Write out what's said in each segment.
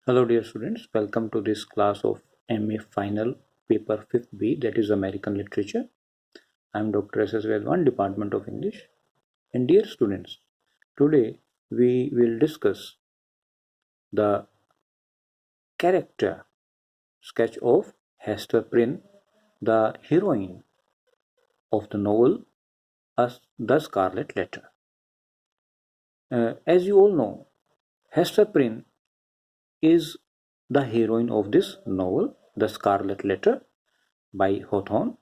Hello dear students, welcome to this class of MA Final Paper 5th B, that is American Literature. I am Dr. S.S.Vaidwan, Department of English. And dear students, today we will discuss the character sketch of Hester Prynne, the heroine of the novel The Scarlett Letter. As you all know, Hester Prynne is the heroine of this novel, The Scarlet Letter by Hawthorne,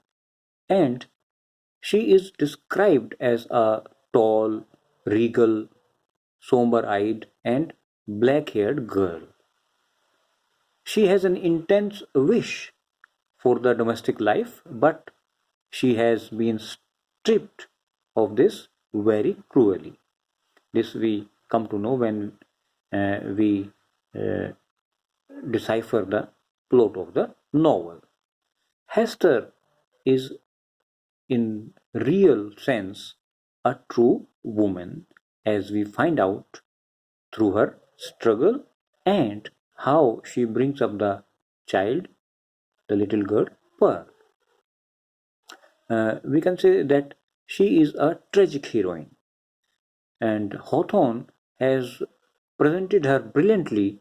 and she is described as a tall, regal, somber eyed, and black haired girl. She has an intense wish for the domestic life, but she has been stripped of this very cruelly. This we come to know when we uh, decipher the plot of the novel. Hester is, in real sense, a true woman, as we find out through her struggle and how she brings up the child, the little girl Pearl. We can say that she is a tragic heroine, and Hawthorne has presented her brilliantly,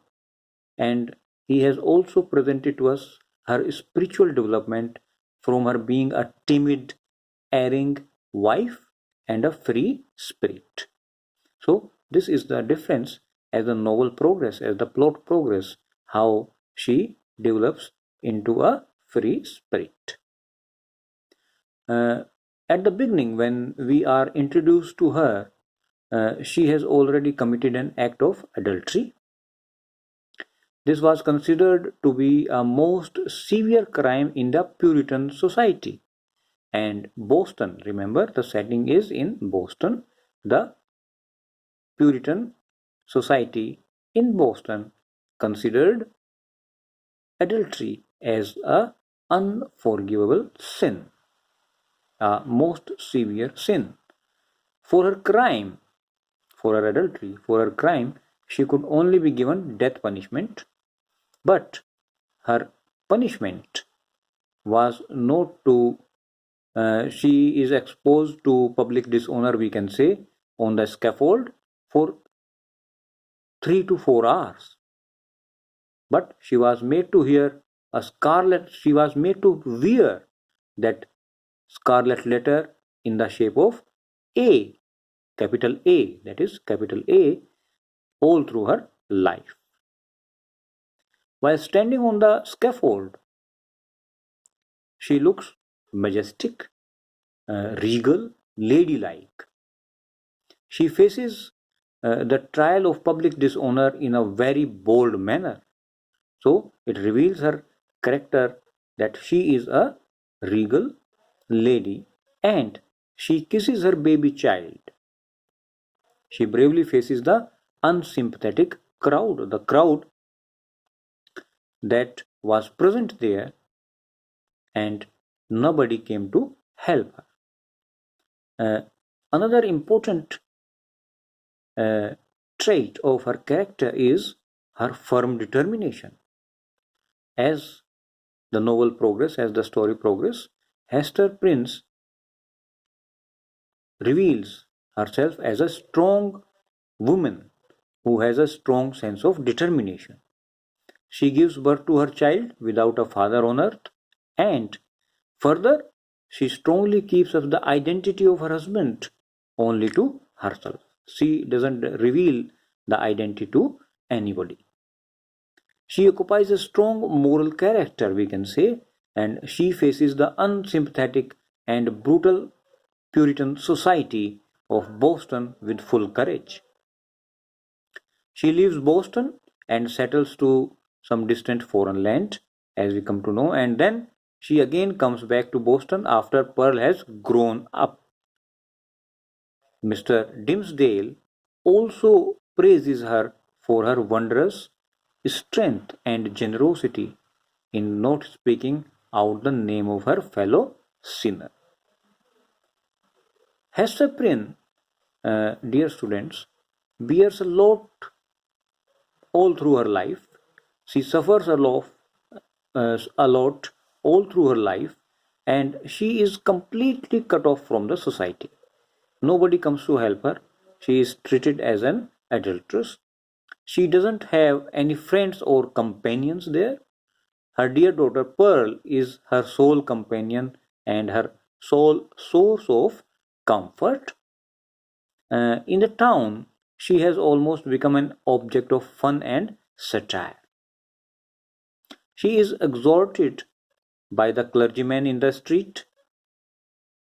and he has also presented to us her spiritual development from her being a timid, erring wife and a free spirit. So this is the difference as the novel progress, as the plot progress, how she develops into a free spirit. Uh, at the beginning, when we are introduced to her, she has already committed an act of adultery. This was considered to be a most severe crime in the Puritan society. And Boston, remember the setting is in Boston, the Puritan society in Boston considered adultery as a unforgivable sin, a most severe sin. For her crime, for her adultery, for her crime, she could only be given death punishment, but her punishment was not to, she is exposed to public dishonor, we can say, on the scaffold for 3 to 4 hours. But she was made to hear a scarlet, she was made to wear that scarlet letter in the shape of A, capital A, that is capital A, all through her life. While standing on the scaffold, she looks majestic, regal, ladylike. She faces the trial of public dishonor in a very bold manner. So it reveals her character that she is a regal lady and she kisses her baby child. She bravely faces the unsympathetic crowd, the crowd that was present there, and nobody came to help her. Another important uh, trait of her character is her firm determination. As the novel progresses, as the story progresses, Hester Prynne reveals herself as a strong woman who has a strong sense of determination. She gives birth to her child without a father on earth, and further, she strongly keeps up the identity of her husband only to herself. She doesn't reveal the identity to anybody. She occupies a strong moral character, we can say, and she faces the unsympathetic and brutal Puritan society of Boston with full courage. She leaves Boston and settles to some distant foreign land, as we come to know, and then she again comes back to Boston after Pearl has grown up. Mr. Dimmesdale also praises her for her wondrous strength and generosity in not speaking out the name of her fellow sinner. Hester Prynne, dear students, bears a lot all through her life, She suffers a lot all through her life, and she is completely cut off from the society. Nobody comes to help her. She is treated as an adulteress. She doesn't have any friends or companions there. Her dear daughter Pearl is her sole companion and her sole source of comfort. In the town, she has almost become an object of fun and satire. She is exhorted by the clergyman in the street.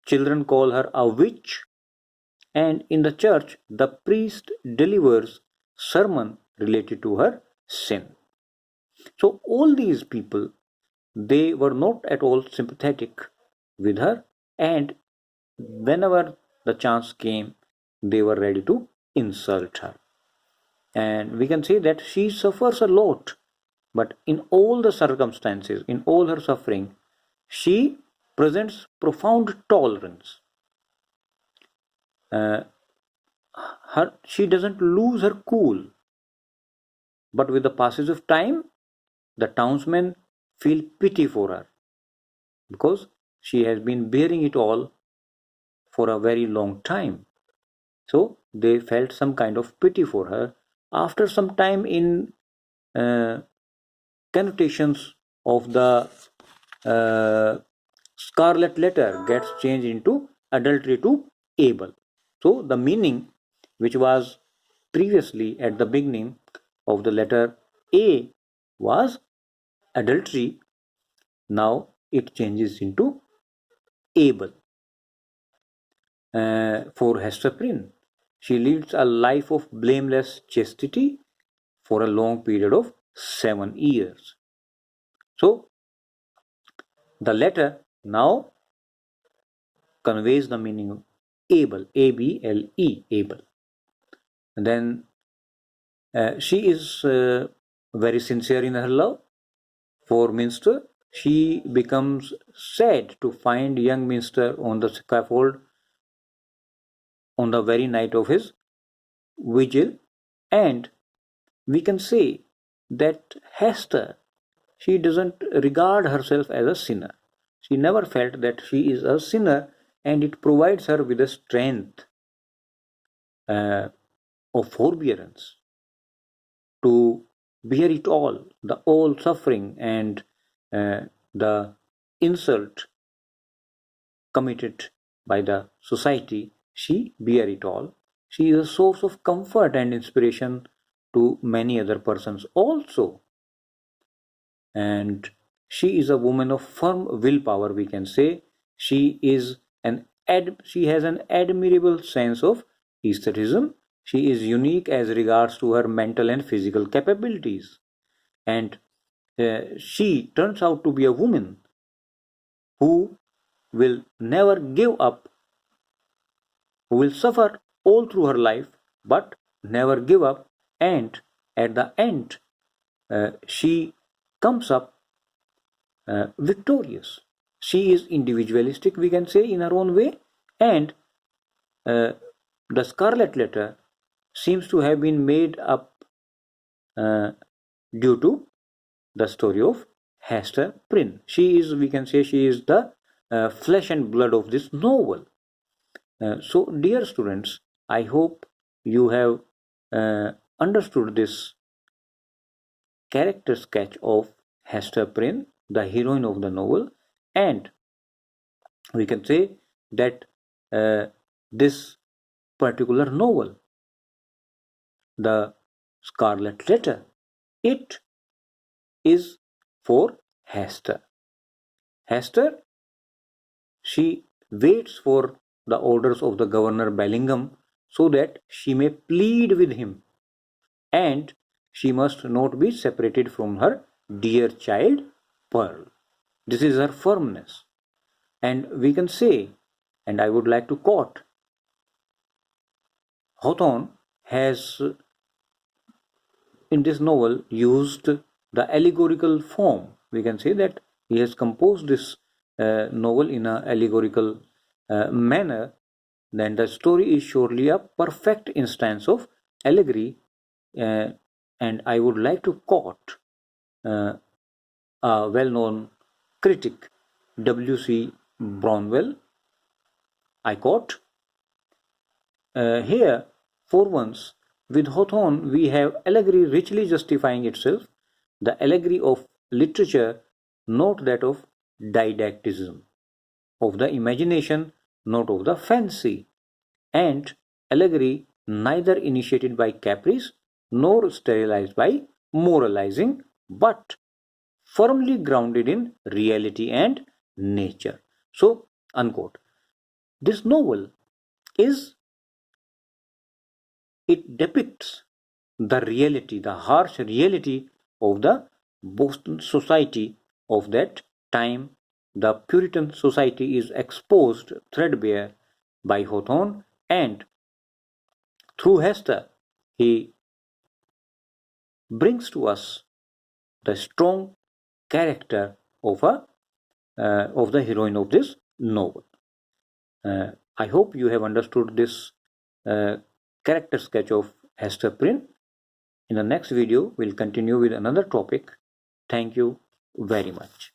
Children call her a witch, and in the church, the priest delivers sermon related to her sin. So all these people, they were not at all sympathetic with her, and whenever the chance came, they were ready to insult her. And we can say that she suffers a lot, but in all the circumstances, in all her suffering, she presents profound tolerance. Uh, she doesn't lose her cool, but with the passage of time, the townsmen feel pity for her because she has been bearing it all for a very long time. So they felt some kind of pity for her. After some time, in uh, connotations of the uh, Scarlet Letter gets changed into adultery to able. So the meaning, which was previously at the beginning of the letter A, was adultery. Now it changes into able. For Hester Prynne, she leads a life of blameless chastity for a long period of 7 years. So the letter now conveys the meaning of able, A-B-L-E, able. And then she is very sincere in her love for Minster. She becomes sad to find young Minster on the scaffold on the very night of his vigil, and we can say that Hester, she doesn't regard herself as a sinner. She never felt that she is a sinner, and it provides her with a strength uh, of forbearance to bear it all suffering and the insult committed by the society. She bear it all. She is a source of comfort and inspiration to many other persons also. And she is a woman of firm willpower, we can say. She has an admirable sense of aestheticism. She is unique as regards to her mental and physical capabilities, and she turns out to be a woman who will never give up, who will suffer all through her life but never give up, and at the end she comes up victorious. She is individualistic, we can say, in her own way, and uh, the Scarlet Letter seems to have been made up uh, due to the story of Hester Prynne. She is, we can say, she is the flesh and blood of this novel. So, dear students, I hope you have understood this character sketch of Hester Prynne, the heroine of the novel, and we can say that this particular novel, the Scarlet Letter, it is for Hester. Hester, she waits for the orders of the Governor Bellingham so that she may plead with him, and she must not be separated from her dear child Pearl. This is her firmness. And we can say, and I would like to quote, Hawthorne has in this novel used the allegorical form. We can say that he has composed this novel in an allegorical manner. Then the story is surely a perfect instance of allegory, uh, and I would like to quote a well-known critic, W.C. Brownell. I quote, here, for once, with Hawthorne we have allegory richly justifying itself, the allegory of literature, not that of didacticism, of the imagination, not of the fancy, and allegory neither initiated by caprice nor sterilized by moralizing, but firmly grounded in reality and nature. So, unquote. This novel is, it depicts the reality, the harsh reality of the Boston society of that time. The Puritan society is exposed threadbare by Hawthorne, and through Hester, he brings to us the strong character of the heroine of this novel. I hope you have understood this uh, character sketch of Hester Prynne. In the next video, we'll continue with another topic. Thank you very much.